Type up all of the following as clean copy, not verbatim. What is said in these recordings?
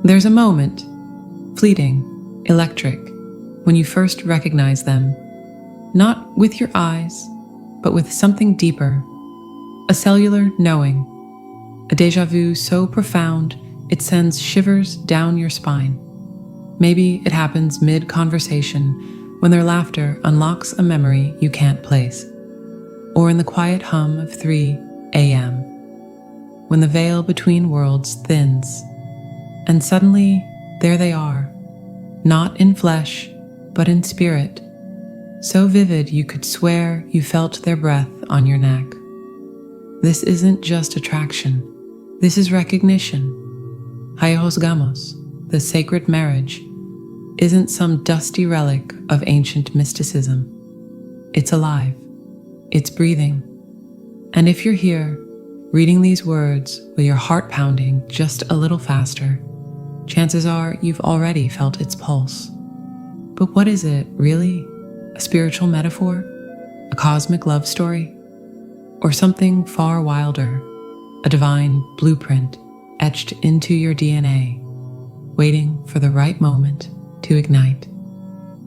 There's a moment, fleeting, electric, when you first recognize them, not with your eyes, but with something deeper, a cellular knowing, a déjà vu so profound it sends shivers down your spine. Maybe it happens mid-conversation when their laughter unlocks a memory you can't place, or in the quiet hum of 3 a.m., when the veil between worlds thins, and suddenly there they are, not in flesh, but in spirit, so vivid you could swear you felt their breath on your neck. This isn't just attraction, this is recognition. Hieros Gamos, the sacred marriage, isn't some dusty relic of ancient mysticism. It's alive, it's breathing. And if you're here, reading these words with your heart pounding just a little faster, chances are you've already felt its pulse. But what is it, really? A spiritual metaphor? A cosmic love story? Or something far wilder, a divine blueprint etched into your DNA, waiting for the right moment to ignite?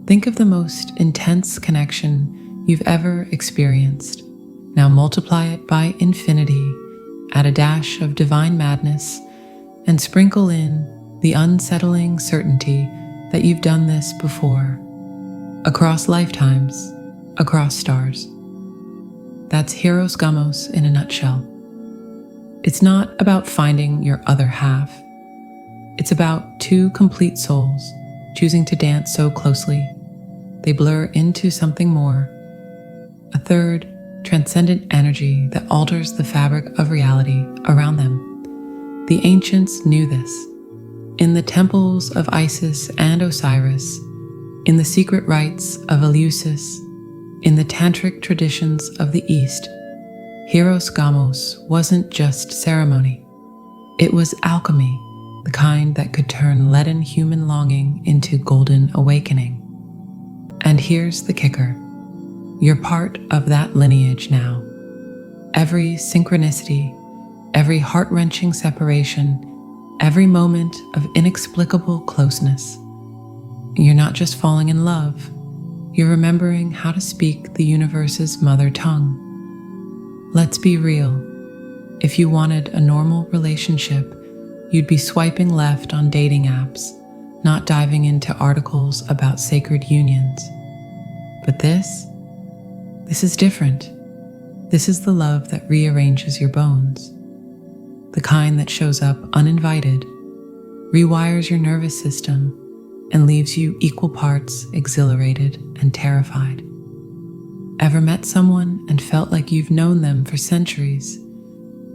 Think of the most intense connection you've ever experienced. Now multiply it by infinity, add a dash of divine madness, and sprinkle in the unsettling certainty that you've done this before, across lifetimes, across stars. That's Hieros Gamos in a nutshell. It's not about finding your other half. It's about two complete souls choosing to dance so closely they blur into something more, a third, transcendent energy that alters the fabric of reality around them. The ancients knew this. In the temples of Isis and Osiris, in the secret rites of Eleusis, in the tantric traditions of the East, Hieros Gamos wasn't just ceremony. It was alchemy, the kind that could turn leaden human longing into golden awakening. And here's the kicker. You're part of that lineage now. Every synchronicity, every heart-wrenching separation, every moment of inexplicable closeness. You're not just falling in love, you're remembering how to speak the universe's mother tongue. Let's be real. If you wanted a normal relationship, you'd be swiping left on dating apps, not diving into articles about sacred unions. But this is different. This is the love that rearranges your bones. The kind that shows up uninvited, rewires your nervous system, and leaves you equal parts exhilarated and terrified. Ever met someone and felt like you've known them for centuries,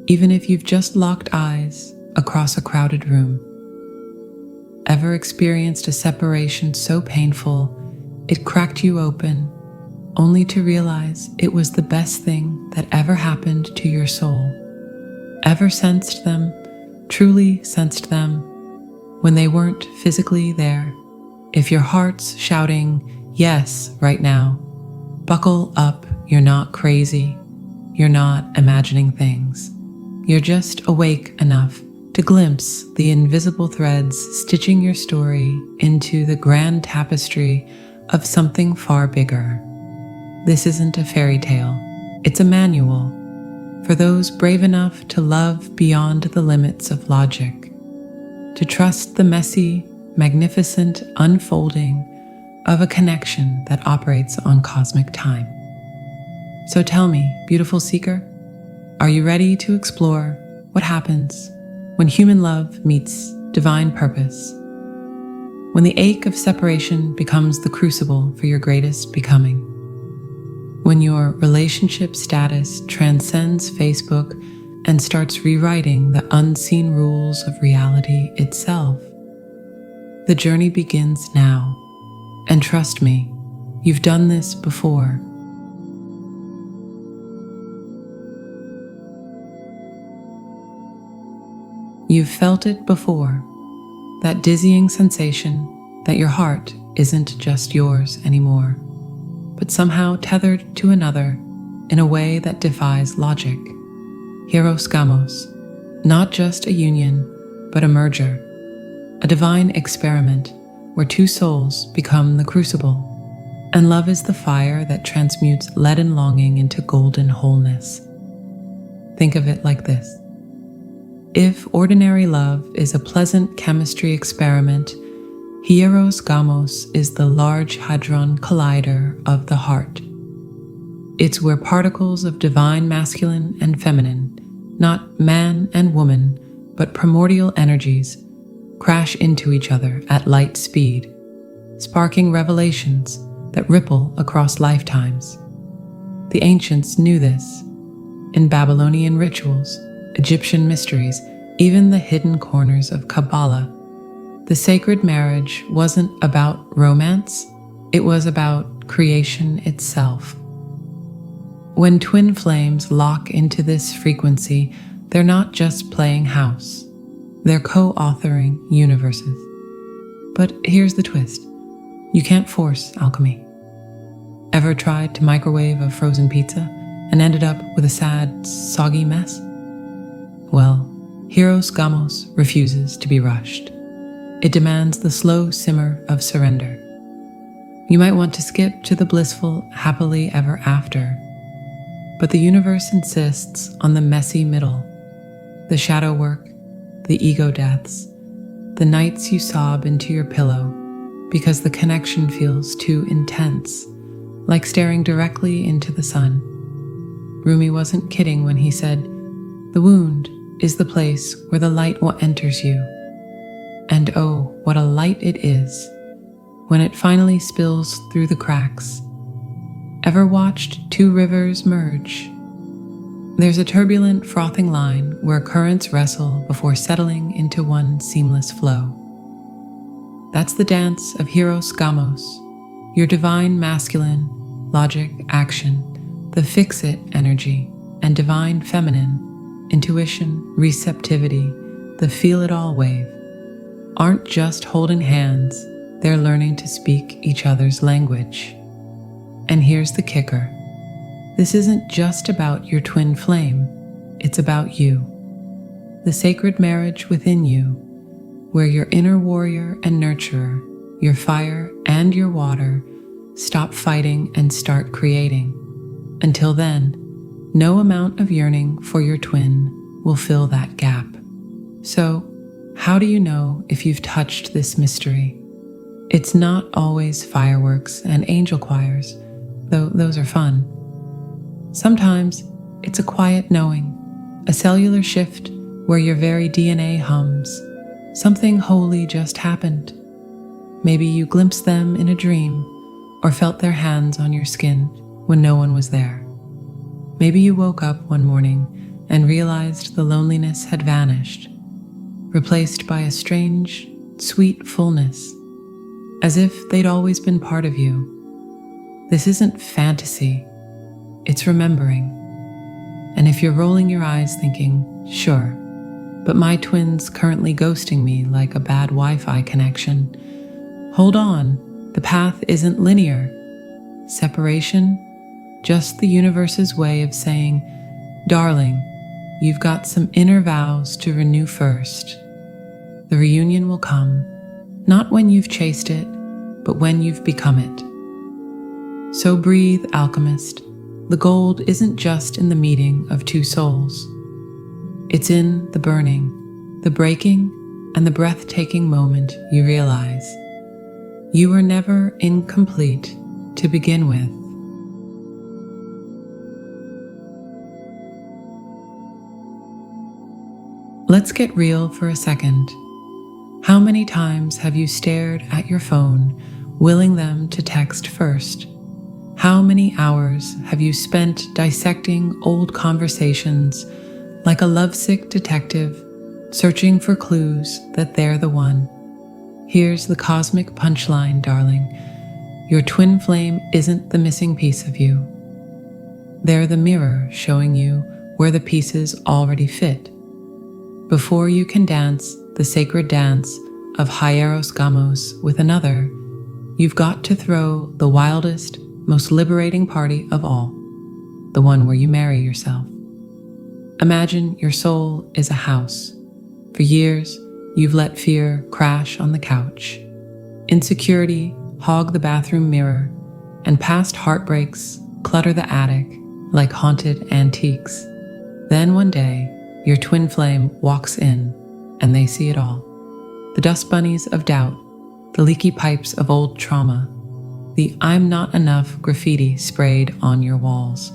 even if you've just locked eyes across a crowded room? Ever experienced a separation so painful it cracked you open, only to realize it was the best thing that ever happened to your soul? Ever sensed them, truly sensed them, when they weren't physically there? If your heart's shouting yes right now, buckle up, you're not crazy. You're not imagining things. You're just awake enough to glimpse the invisible threads stitching your story into the grand tapestry of something far bigger. This isn't a fairy tale. It's a manual for those brave enough to love beyond the limits of logic, to trust the messy, magnificent unfolding of a connection that operates on cosmic time. So tell me, beautiful seeker, are you ready to explore what happens when human love meets divine purpose? When the ache of separation becomes the crucible for your greatest becoming? When your relationship status transcends Facebook and starts rewriting the unseen rules of reality itself? The journey begins now, and trust me, you've done this before. You've felt it before, that dizzying sensation that your heart isn't just yours anymore, but somehow tethered to another in a way that defies logic. Hieros Gamos, not just a union, but a merger, a divine experiment where two souls become the crucible, and love is the fire that transmutes leaden longing into golden wholeness. Think of it like this. If ordinary love is a pleasant chemistry experiment, Hieros Gamos is the Large Hadron Collider of the heart. It's where particles of divine masculine and feminine, not man and woman, but primordial energies, crash into each other at light speed, sparking revelations that ripple across lifetimes. The ancients knew this. In Babylonian rituals, Egyptian mysteries, even the hidden corners of Kabbalah, the sacred marriage wasn't about romance, it was about creation itself. When twin flames lock into this frequency, they're not just playing house, they're co-authoring universes. But here's the twist. You can't force alchemy. Ever tried to microwave a frozen pizza and ended up with a sad, soggy mess? Well, Hieros Gamos refuses to be rushed. It demands the slow simmer of surrender. You might want to skip to the blissful happily ever after, but the universe insists on the messy middle, the shadow work, the ego deaths, the nights you sob into your pillow because the connection feels too intense, like staring directly into the sun. Rumi wasn't kidding when he said, "The wound is the place where the light enters you." And oh, what a light it is when it finally spills through the cracks. Ever watched two rivers merge? There's a turbulent, frothing line where currents wrestle before settling into one seamless flow. That's the dance of Hieros Gamos, your divine masculine, logic, action, the fix-it energy, and divine feminine, intuition, receptivity, the feel-it-all wave, aren't just holding hands, they're learning to speak each other's language. And here's the kicker. This isn't just about your twin flame, it's about you. The sacred marriage within you, where your inner warrior and nurturer, your fire and your water, stop fighting and start creating. Until then, no amount of yearning for your twin will fill that gap. So, how do you know if you've touched this mystery? It's not always fireworks and angel choirs, though those are fun. Sometimes it's a quiet knowing, a cellular shift where your very DNA hums. Something holy just happened. Maybe you glimpsed them in a dream or felt their hands on your skin when no one was there. Maybe you woke up one morning and realized the loneliness had vanished, replaced by a strange, sweet fullness, as if they'd always been part of you. This isn't fantasy, it's remembering. And if you're rolling your eyes thinking, sure, but my twin's currently ghosting me like a bad Wi-Fi connection, hold on, the path isn't linear. Separation, just the universe's way of saying, darling, you've got some inner vows to renew first. The reunion will come, not when you've chased it, but when you've become it. So breathe, alchemist. The gold isn't just in the meeting of two souls. It's in the burning, the breaking, and the breathtaking moment you realize you were never incomplete to begin with. Let's get real for a second. How many times have you stared at your phone, willing them to text first? How many hours have you spent dissecting old conversations like a lovesick detective, searching for clues that they're the one? Here's the cosmic punchline, darling. Your twin flame isn't the missing piece of you. They're the mirror showing you where the pieces already fit. Before you can dance the sacred dance of Hieros Gamos with another, you've got to throw the wildest, most liberating party of all, the one where you marry yourself. Imagine your soul is a house. For years, you've let fear crash on the couch, insecurity hog the bathroom mirror, and past heartbreaks clutter the attic like haunted antiques. Then one day, your twin flame walks in, and they see it all. The dust bunnies of doubt, the leaky pipes of old trauma, the "I'm not enough" graffiti sprayed on your walls.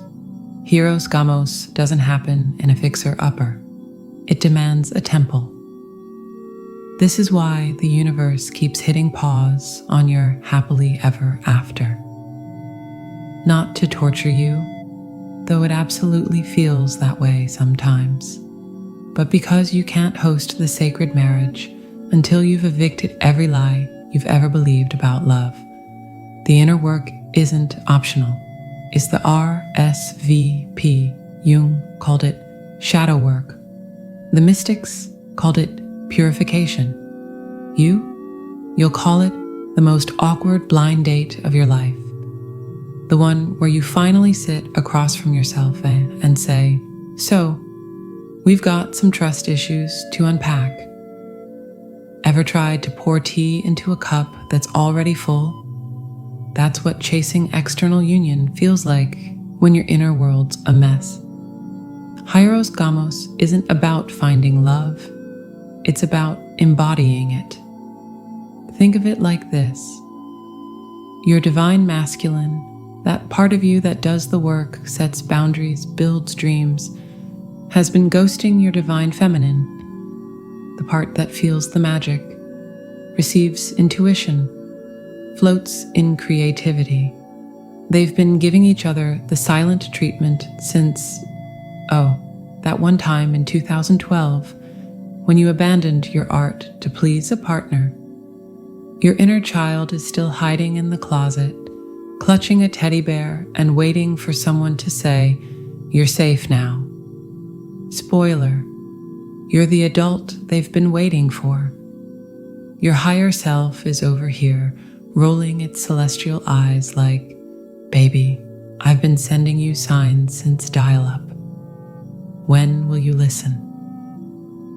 Hieros Gamos doesn't happen in a fixer-upper. It demands a temple. This is why the universe keeps hitting pause on your happily ever after. Not to torture you, though it absolutely feels that way sometimes, but because you can't host the sacred marriage until you've evicted every lie you've ever believed about love. The inner work isn't optional. It's the RSVP. Jung called it shadow work. The mystics called it purification. You'll call it the most awkward blind date of your life. The one where you finally sit across from yourself and say, "So, we've got some trust issues to unpack." Ever tried to pour tea into a cup that's already full? That's what chasing external union feels like when your inner world's a mess. Hieros Gamos isn't about finding love. It's about embodying it. Think of it like this. Your divine masculine, that part of you that does the work, sets boundaries, builds dreams, has been ghosting your divine feminine, the part that feels the magic, receives intuition, floats in creativity. They've been giving each other the silent treatment since, that one time in 2012 when you abandoned your art to please a partner. Your inner child is still hiding in the closet, clutching a teddy bear and waiting for someone to say, "You're safe now." Spoiler, you're the adult they've been waiting for. Your higher self is over here, rolling its celestial eyes like, "Baby, I've been sending you signs since dial-up. When will you listen?"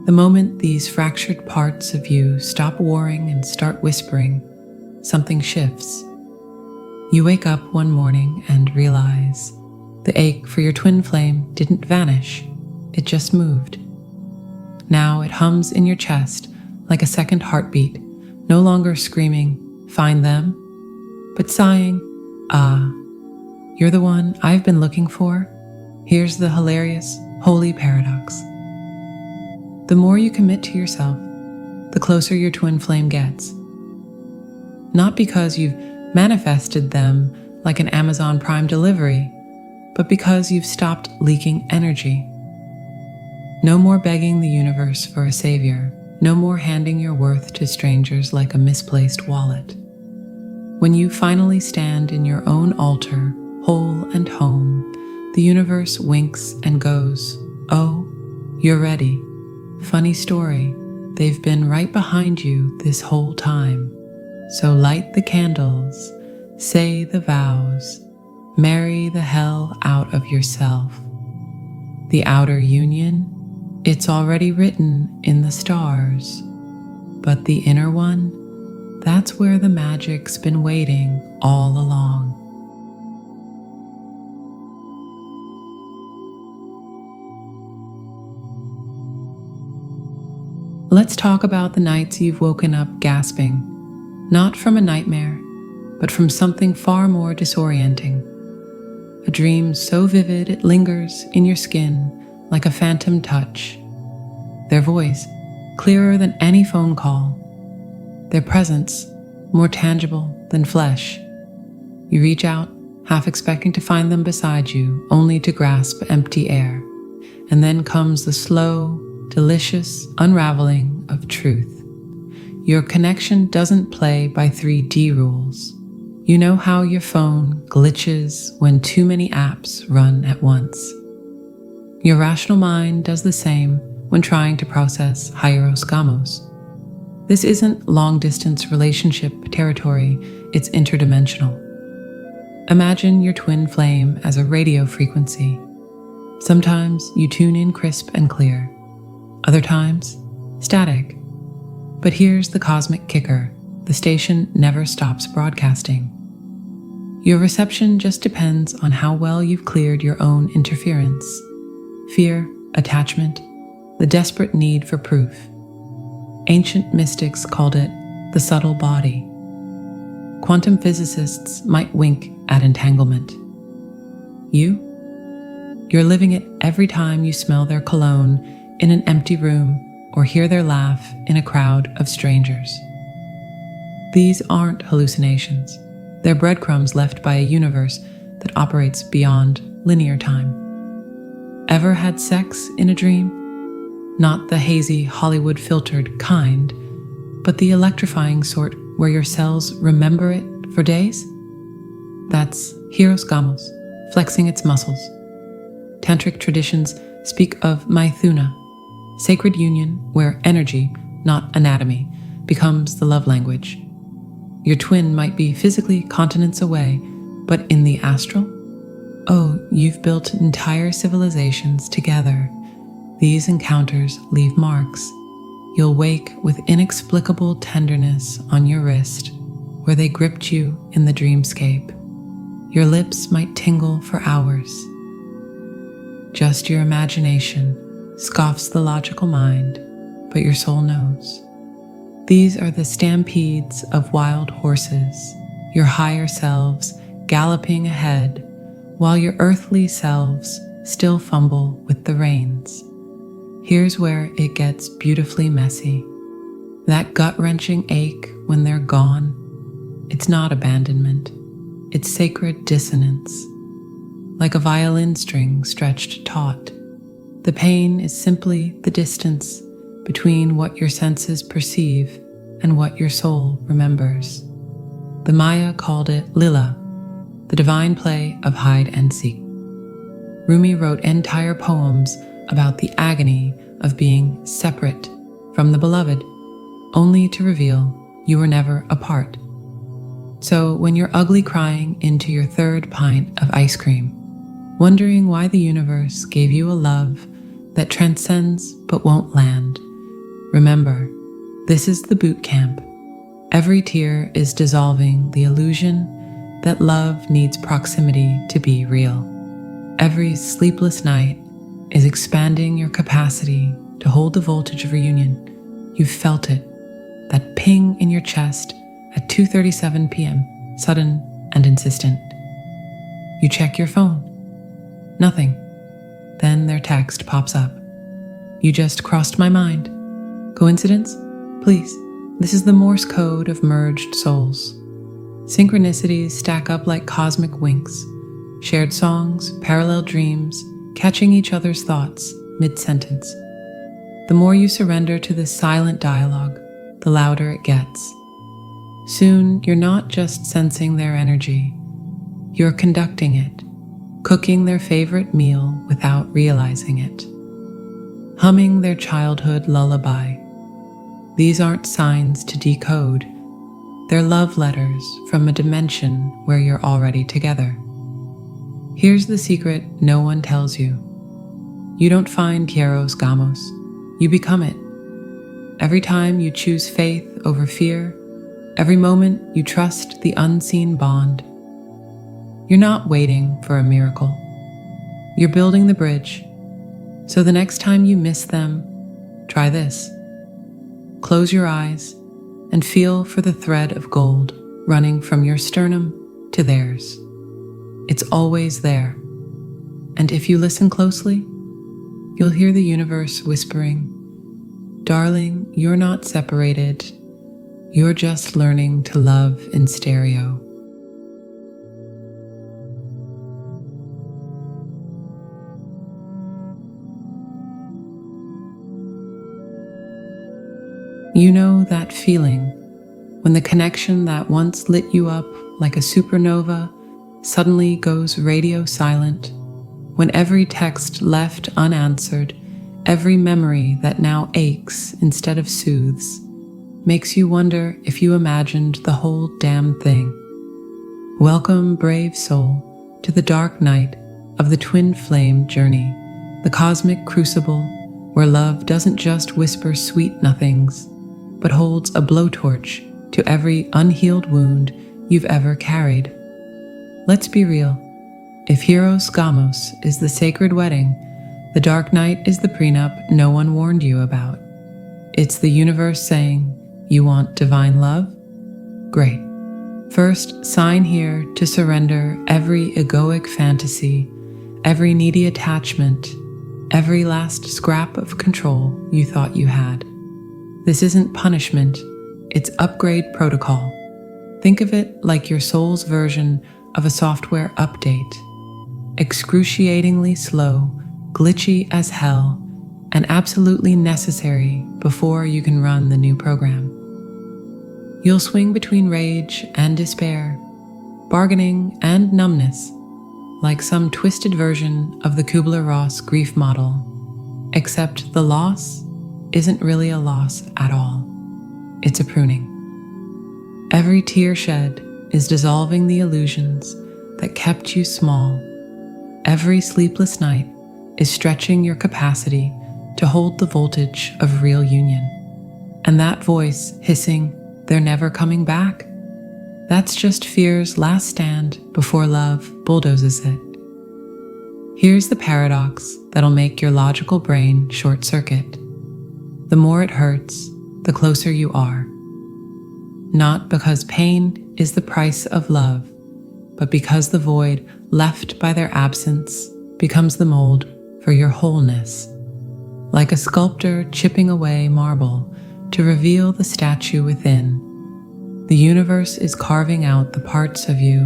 The moment these fractured parts of you stop warring and start whispering, something shifts. You wake up one morning and realize the ache for your twin flame didn't vanish, it just moved. Now it hums in your chest like a second heartbeat, no longer screaming, "Find them," but sighing, "Ah, you're the one I've been looking for." Here's the hilarious, holy paradox. The more you commit to yourself, the closer your twin flame gets. Not because you've manifested them like an Amazon Prime delivery, but because you've stopped leaking energy. No more begging the universe for a savior. No more handing your worth to strangers like a misplaced wallet. When you finally stand in your own altar, whole and home, the universe winks and goes, "Oh, you're ready." Funny story, they've been right behind you this whole time. So light the candles, say the vows, marry the hell out of yourself. The outer union, it's already written in the stars. But the inner one, that's where the magic's been waiting all along. Let's talk about the nights you've woken up gasping, not from a nightmare, but from something far more disorienting. A dream so vivid it lingers in your skin like a phantom touch. Their voice, clearer than any phone call. Their presence, more tangible than flesh. You reach out, half expecting to find them beside you, only to grasp empty air. And then comes the slow, delicious unraveling of truth. Your connection doesn't play by 3D rules. You know how your phone glitches when too many apps run at once. Your rational mind does the same when trying to process Hieros Gamos. This isn't long-distance relationship territory, it's interdimensional. Imagine your twin flame as a radio frequency. Sometimes you tune in crisp and clear. Other times, static. But here's the cosmic kicker. The station never stops broadcasting. Your reception just depends on how well you've cleared your own interference. Fear, attachment, the desperate need for proof. Ancient mystics called it the subtle body. Quantum physicists might wink at entanglement. You're living it every time you smell their cologne in an empty room or hear their laugh in a crowd of strangers. These aren't hallucinations. They're breadcrumbs left by a universe that operates beyond linear time. Ever had sex in a dream? Not the hazy, Hollywood-filtered kind, but the electrifying sort where your cells remember it for days? That's Hieros Gamos, flexing its muscles. Tantric traditions speak of Maithuna, sacred union where energy, not anatomy, becomes the love language. Your twin might be physically continents away, but in the astral? Oh, you've built entire civilizations together. These encounters leave marks. You'll wake with inexplicable tenderness on your wrist, where they gripped you in the dreamscape. Your lips might tingle for hours. Just your imagination, scoffs the logical mind, but your soul knows. These are the stampedes of wild horses, your higher selves galloping ahead, while your earthly selves still fumble with the reins. Here's where it gets beautifully messy. That gut-wrenching ache when they're gone, it's not abandonment, it's sacred dissonance. Like a violin string stretched taut, the pain is simply the distance between what your senses perceive and what your soul remembers. The Maya called it Lila, the divine play of hide and seek. Rumi wrote entire poems about the agony of being separate from the beloved, only to reveal you were never apart. So when you're ugly crying into your third pint of ice cream, wondering why the universe gave you a love that transcends but won't land, remember, this is the boot camp. Every tear is dissolving the illusion that love needs proximity to be real. Every sleepless night is expanding your capacity to hold the voltage of reunion. You've felt it, that ping in your chest at 2:37 p.m., sudden and insistent. You check your phone. Nothing. Then their text pops up. You just crossed my mind. Coincidence? Please, this is the Morse code of merged souls. Synchronicities stack up like cosmic winks. Shared songs, parallel dreams, catching each other's thoughts mid-sentence. The more you surrender to this silent dialogue, the louder it gets. Soon, you're not just sensing their energy, you're conducting it, cooking their favorite meal without realizing it, humming their childhood lullaby. These aren't signs to decode, they're love letters from a dimension where you're already together. Here's the secret no one tells you. You don't find Hieros Gamos, you become it. Every time you choose faith over fear, every moment you trust the unseen bond, you're not waiting for a miracle. You're building the bridge. So the next time you miss them, try this. Close your eyes and feel for the thread of gold running from your sternum to theirs. It's always there. And if you listen closely, you'll hear the universe whispering, "Darling, you're not separated. You're just learning to love in stereo." You know that feeling when the connection that once lit you up like a supernova suddenly goes radio silent, when every text left unanswered, every memory that now aches instead of soothes, makes you wonder if you imagined the whole damn thing. Welcome, brave soul, to the dark night of the twin flame journey, the cosmic crucible where love doesn't just whisper sweet nothings, but holds a blowtorch to every unhealed wound you've ever carried. Let's be real. If Hieros Gamos is the sacred wedding, the dark night is the prenup no one warned you about. It's the universe saying, "You want divine love? Great. First, sign here to surrender every egoic fantasy, every needy attachment, every last scrap of control you thought you had. This isn't punishment, it's upgrade protocol. Think of it like your soul's version of a software update. Excruciatingly slow, glitchy as hell, and absolutely necessary before you can run the new program. You'll swing between rage and despair, bargaining and numbness, like some twisted version of the Kubler-Ross grief model, except the loss isn't really a loss at all. It's a pruning. Every tear shed is dissolving the illusions that kept you small. Every sleepless night is stretching your capacity to hold the voltage of real union. And that voice hissing, "They're never coming back," that's just fear's last stand before love bulldozes it. Here's the paradox that'll make your logical brain short-circuit. The more it hurts, the closer you are. Not because pain is the price of love, but because the void left by their absence becomes the mold for your wholeness. Like a sculptor chipping away marble to reveal the statue within, the universe is carving out the parts of you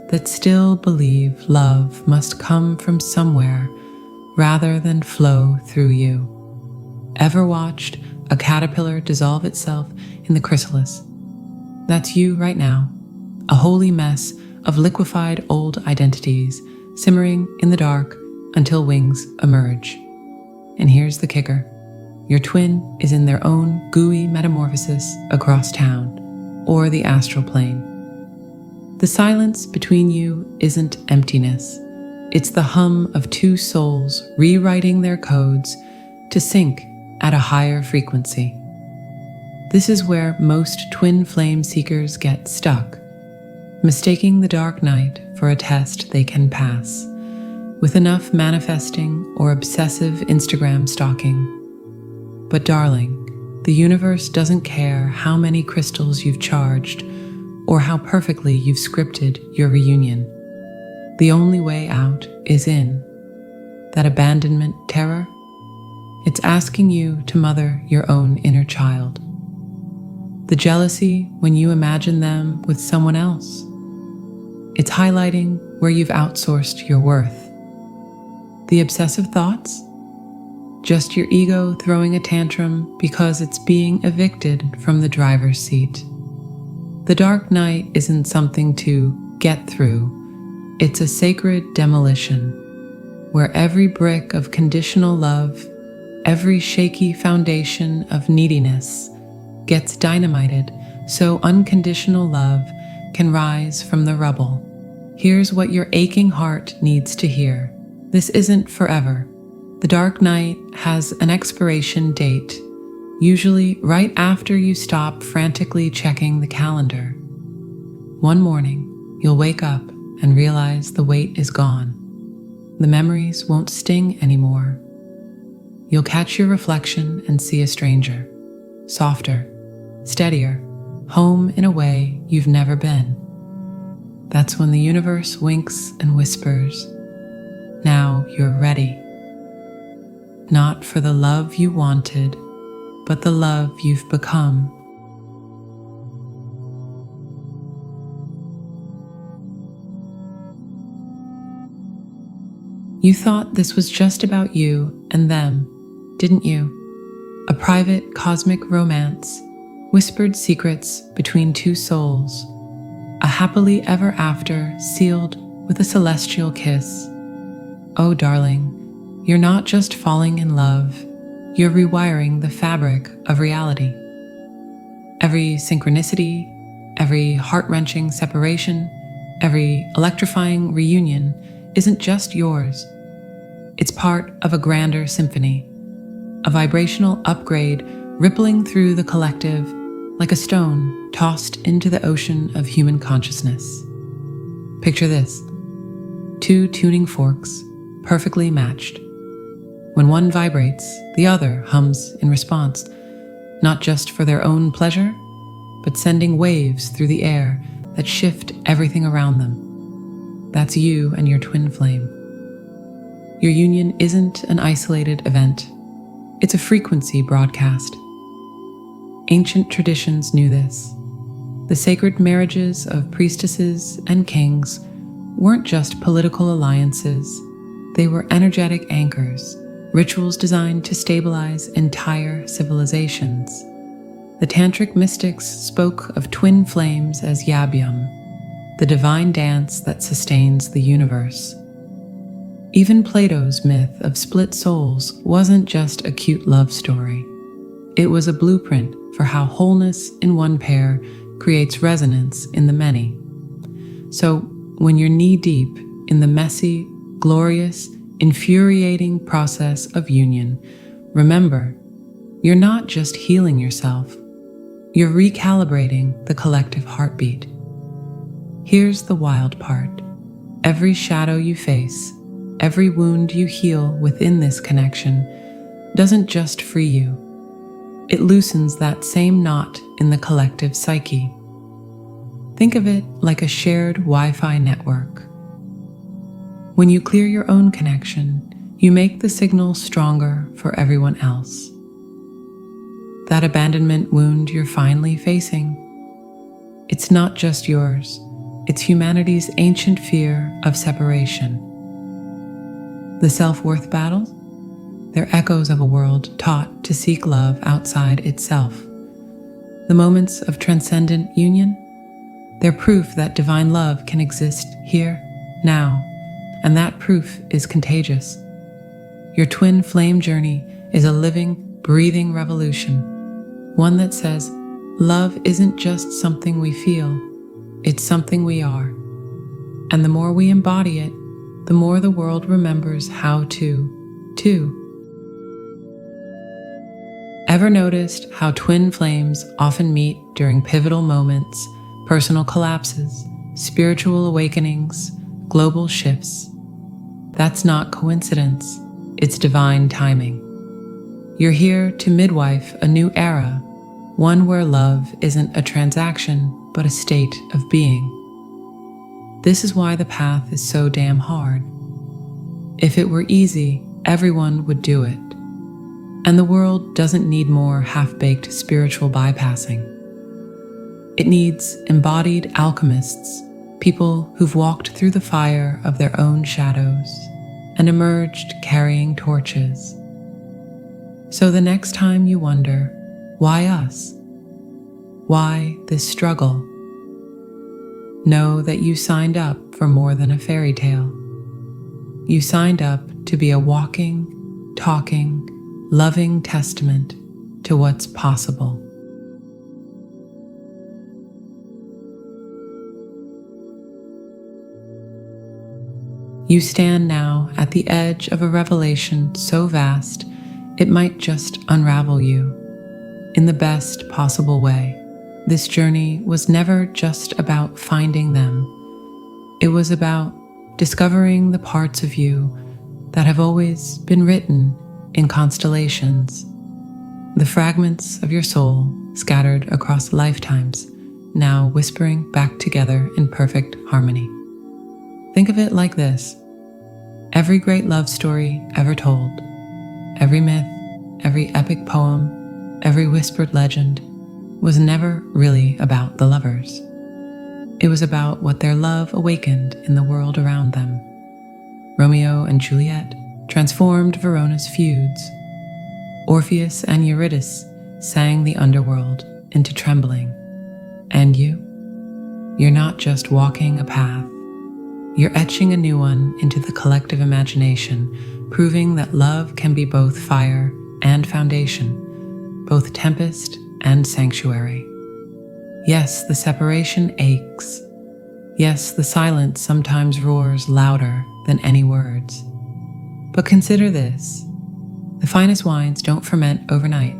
that still believe love must come from somewhere rather than flow through you. Ever watched a caterpillar dissolve itself in the chrysalis? That's you right now, a holy mess of liquefied old identities simmering in the dark until wings emerge. And here's the kicker. Your twin is in their own gooey metamorphosis across town, or the astral plane. The silence between you isn't emptiness. It's the hum of two souls rewriting their codes to sync at a higher frequency. This is where most twin flame seekers get stuck, mistaking the dark night for a test they can pass, with enough manifesting or obsessive Instagram stalking. But darling, the universe doesn't care how many crystals you've charged or how perfectly you've scripted your reunion. The only way out is in. That abandonment terror? It's asking you to mother your own inner child. The jealousy when you imagine them with someone else. It's highlighting where you've outsourced your worth. The obsessive thoughts? Just your ego throwing a tantrum because it's being evicted from the driver's seat. The dark night isn't something to get through. It's a sacred demolition, where every brick of conditional love, every shaky foundation of neediness gets dynamited so unconditional love can rise from the rubble. Here's what your aching heart needs to hear. This isn't forever. The dark night has an expiration date, usually right after you stop frantically checking the calendar. One morning, you'll wake up and realize the weight is gone. The memories won't sting anymore. You'll catch your reflection and see a stranger, softer, steadier, home in a way you've never been. That's when the universe winks and whispers, "Now you're ready." Not for the love you wanted, but the love you've become. You thought this was just about you and them, didn't you? A private cosmic romance, whispered secrets between two souls, a happily ever after sealed with a celestial kiss. Oh, darling, you're not just falling in love, you're rewiring the fabric of reality. Every synchronicity, every heart-wrenching separation, every electrifying reunion isn't just yours. It's part of a grander symphony, a vibrational upgrade rippling through the collective like a stone tossed into the ocean of human consciousness. Picture this: two tuning forks, perfectly matched. When one vibrates, the other hums in response, not just for their own pleasure, but sending waves through the air that shift everything around them. That's you and your twin flame. Your union isn't an isolated event. It's a frequency broadcast. Ancient traditions knew this. The sacred marriages of priestesses and kings weren't just political alliances. They were energetic anchors, rituals designed to stabilize entire civilizations. The tantric mystics spoke of twin flames as yabyum, the divine dance that sustains the universe. Even Plato's myth of split souls wasn't just a cute love story. It was a blueprint for how wholeness in one pair creates resonance in the many. So, when you're knee-deep in the messy, glorious, infuriating process of union, remember, you're not just healing yourself, you're recalibrating the collective heartbeat. Here's the wild part. Every shadow you face, every wound you heal within this connection doesn't just free you. It loosens that same knot in the collective psyche. Think of it like a shared Wi-Fi network. When you clear your own connection, you make the signal stronger for everyone else. That abandonment wound you're finally facing, it's not just yours, it's humanity's ancient fear of separation. The self-worth battles? They're echoes of a world taught to seek love outside itself. The moments of transcendent union? They're proof that divine love can exist here, now, and that proof is contagious. Your twin flame journey is a living, breathing revolution, one that says, love isn't just something we feel, it's something we are. And the more we embody it, the more the world remembers how to, too. Ever noticed how twin flames often meet during pivotal moments, personal collapses, spiritual awakenings, global shifts? That's not coincidence, it's divine timing. You're here to midwife a new era, one where love isn't a transaction, but a state of being. This is why the path is so damn hard. If it were easy, everyone would do it. And the world doesn't need more half-baked spiritual bypassing. It needs embodied alchemists, people who've walked through the fire of their own shadows and emerged carrying torches. So the next time you wonder, why us? Why this struggle? Know that you signed up for more than a fairy tale. You signed up to be a walking, talking, loving testament to what's possible. You stand now at the edge of a revelation so vast, it might just unravel you. In the best possible way, this journey was never just about finding them. It was about discovering the parts of you that have always been written in constellations. The fragments of your soul scattered across lifetimes, now whispering back together in perfect harmony. Think of it like this. Every great love story ever told, every myth, every epic poem, every whispered legend was never really about the lovers. It was about what their love awakened in the world around them. Romeo and Juliet transformed Verona's feuds. Orpheus and Eurydice sang the underworld into trembling. And you're not just walking a path, you're etching a new one into the collective imagination, proving that love can be both fire and foundation, both tempest and sanctuary. Yes, the separation aches. Yes, the silence sometimes roars louder than any words. But consider this. The finest wines don't ferment overnight.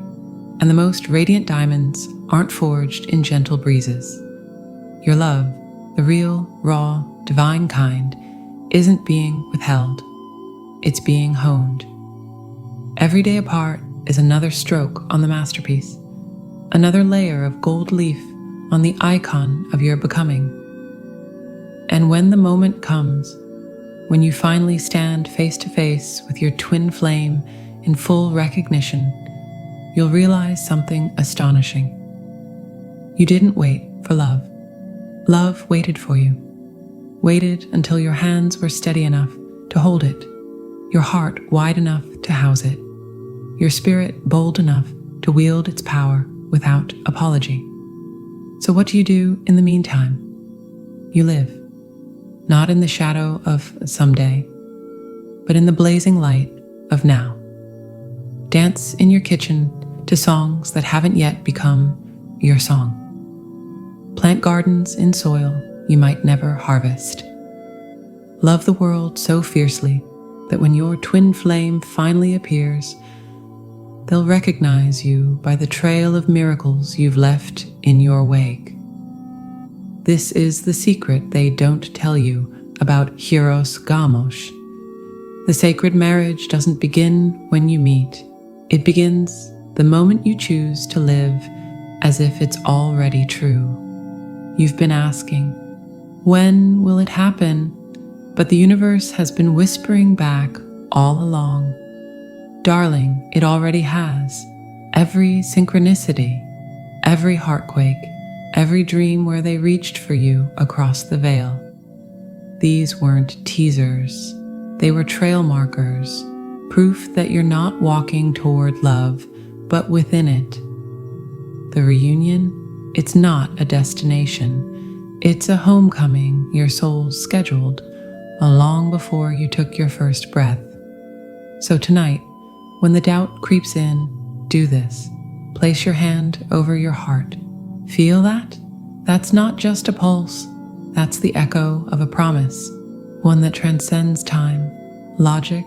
and the most radiant diamonds aren't forged in gentle breezes. Your love, the real, raw, divine kind, isn't being withheld. It's being honed. Every day apart is another stroke on the masterpiece, another layer of gold leaf on the icon of your becoming. And when the moment comes, when you finally stand face to face with your twin flame in full recognition, you'll realize something astonishing. You didn't wait for love. Love waited for you. Waited until your hands were steady enough to hold it, your heart wide enough to house it, your spirit bold enough to wield its power without apology. So what do you do in the meantime? You live, not in the shadow of someday, but in the blazing light of now. Dance in your kitchen to songs that haven't yet become your song. Plant gardens in soil you might never harvest. Love the world so fiercely that when your twin flame finally appears, they'll recognize you by the trail of miracles you've left in your wake. This is the secret they don't tell you about Hieros Gamos. The sacred marriage doesn't begin when you meet. It begins the moment you choose to live as if it's already true. You've been asking, when will it happen? But the universe has been whispering back all along. Darling, it already has. Every synchronicity, every heartquake, every dream where they reached for you across the veil. These weren't teasers. They were trail markers, proof that you're not walking toward love, but within it. The reunion, it's not a destination. It's a homecoming your soul scheduled long before you took your first breath. So tonight, when the doubt creeps in, do this. Place your hand over your heart. Feel that? That's not just a pulse. That's the echo of a promise, one that transcends time, logic,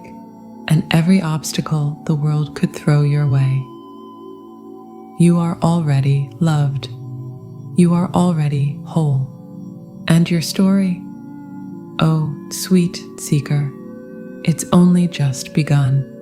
and every obstacle the world could throw your way. You are already loved. You are already whole. And your story? Oh, sweet seeker, it's only just begun.